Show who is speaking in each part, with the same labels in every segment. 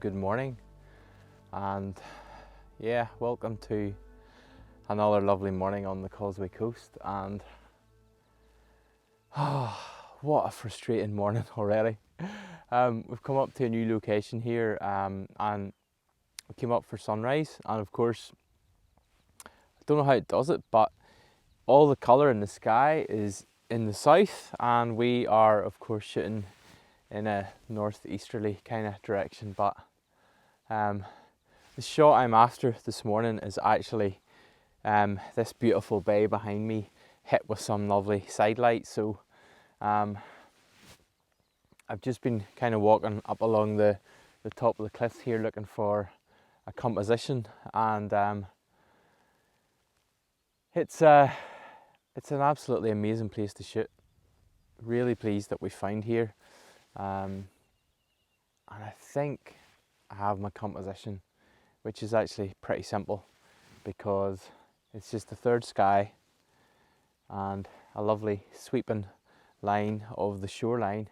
Speaker 1: good morning, and yeah, welcome to another lovely morning on the Causeway Coast. And what a frustrating morning already. We've come up to a new location here, and we came up for sunrise, and of course I don't know how it does it, but all the colour in the sky is in the south, and we are of course shooting in a northeasterly kind of direction. But the shot I'm after this morning is actually this beautiful bay behind me, hit with some lovely side lights. So I've just been kind of walking up along the top of the cliffs here looking for a composition, and it's an absolutely amazing place to shoot. Really pleased that we found here, and I think I have my composition, which is actually pretty simple because it's just the third sky and a lovely sweeping line of the shoreline,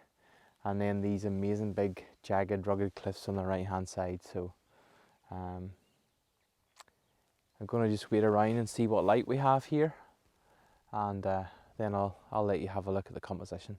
Speaker 1: and then these amazing big jagged rugged cliffs on the right hand side. So I'm going to just wait around and see what light we have here, and then I'll let you have a look at the composition.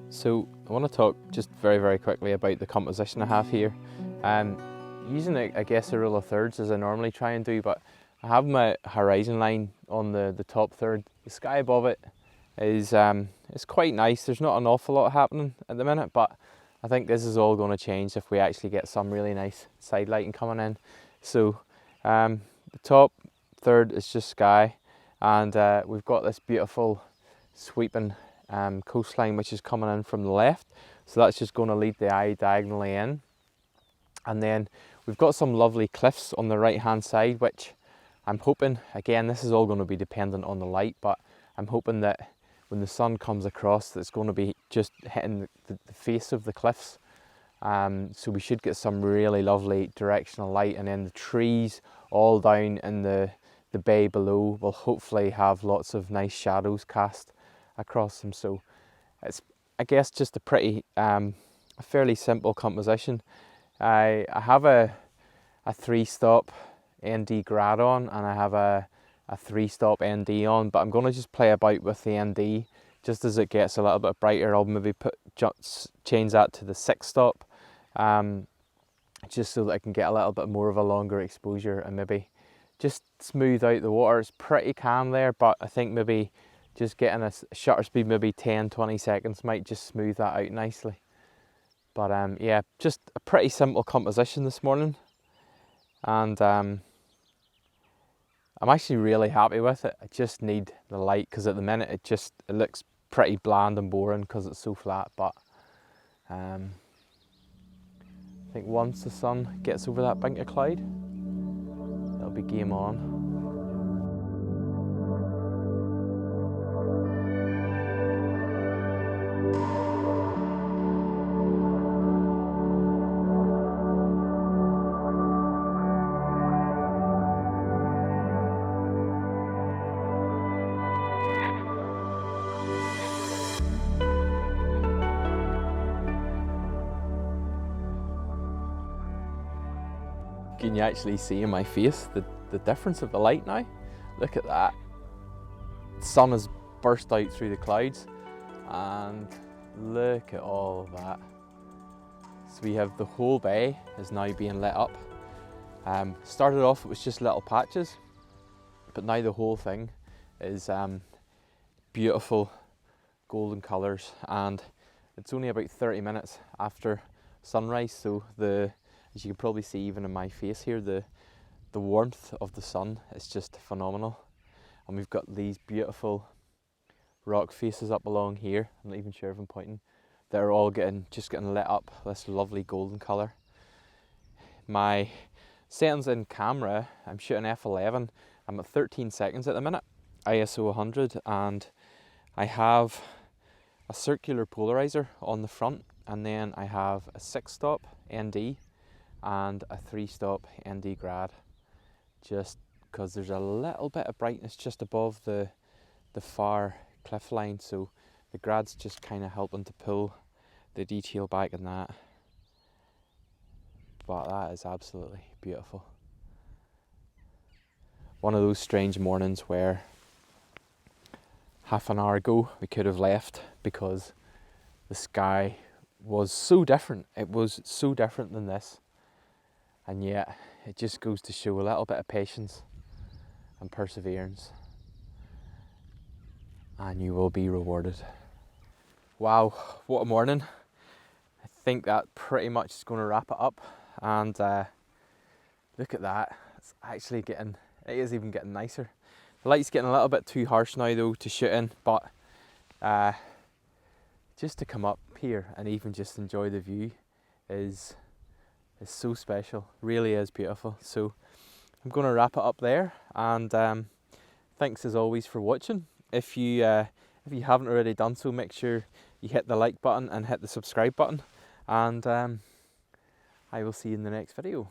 Speaker 1: So I want to talk just very quickly about the composition I have here. Using I guess a rule of thirds as I normally try and do, but I have my horizon line on the top third. The sky above it is quite nice. There's not an awful lot happening at the minute, but I think this is all going to change if we actually get some really nice side lighting coming in. So the top third is just sky, and we've got this beautiful sweeping coastline which is coming in from the left, so that's just going to lead the eye diagonally in. And then we've got some lovely cliffs on the right hand side, which I'm hoping, again this is all going to be dependent on the light, but I'm hoping that when the sun comes across, it's going to be just hitting the face of the cliffs, so we should get some really lovely directional light. And then the trees all down in the bay below will hopefully have lots of nice shadows cast across them. So it's, I guess, just a pretty a fairly simple composition. I have a 3-stop ND grad on, and I have a 3-stop ND on, but I'm going to just play about with the ND. Just as it gets a little bit brighter, I'll maybe change that to the 6-stop, just so that I can get a little bit more of a longer exposure and maybe just smooth out the water. It's pretty calm there, but I think maybe just getting a shutter speed, maybe 10-20 seconds, might just smooth that out nicely. But yeah, just a pretty simple composition this morning, and I'm actually really happy with it. I just need the light, because at the minute it looks pretty bland and boring because it's so flat. But I think once the sun gets over that bank of cloud, it'll be game on. Can you actually see in my face the difference of the light now? Look at that. The sun has burst out through the clouds, and look at all of that. So we have the whole bay is now being lit up. Started off it was just little patches, but now the whole thing is beautiful golden colours, and it's only about 30 minutes after sunrise, so as you can probably see even in my face here, the the warmth of the sun is just phenomenal. And we've got these beautiful rock faces up along here, I'm not even sure if I'm pointing, that are all just getting lit up this lovely golden colour. My settings in camera, I'm shooting f11, I'm at 13 seconds at the minute, ISO 100, and I have a circular polarizer on the front, and then I have a 6-stop ND and a 3-stop ND grad, just because there's a little bit of brightness just above the far cliff line, so the grad's just kind of helping to pull the detail back in that. But that is absolutely beautiful. One of those strange mornings where half an hour ago we could have left because the sky was so different. It was so different than this, and yet it just goes to show a little bit of patience and perseverance, and you will be rewarded. Wow, what a morning. I think that pretty much is going to wrap it up, and look at that, it's actually it is even getting nicer. The light's getting a little bit too harsh now though to shoot in, but just to come up here and even just enjoy the view is so special, really is beautiful. So I'm going to wrap it up there, and thanks as always for watching. If you haven't already done so, make sure you hit the like button and hit the subscribe button, and I will see you in the next video.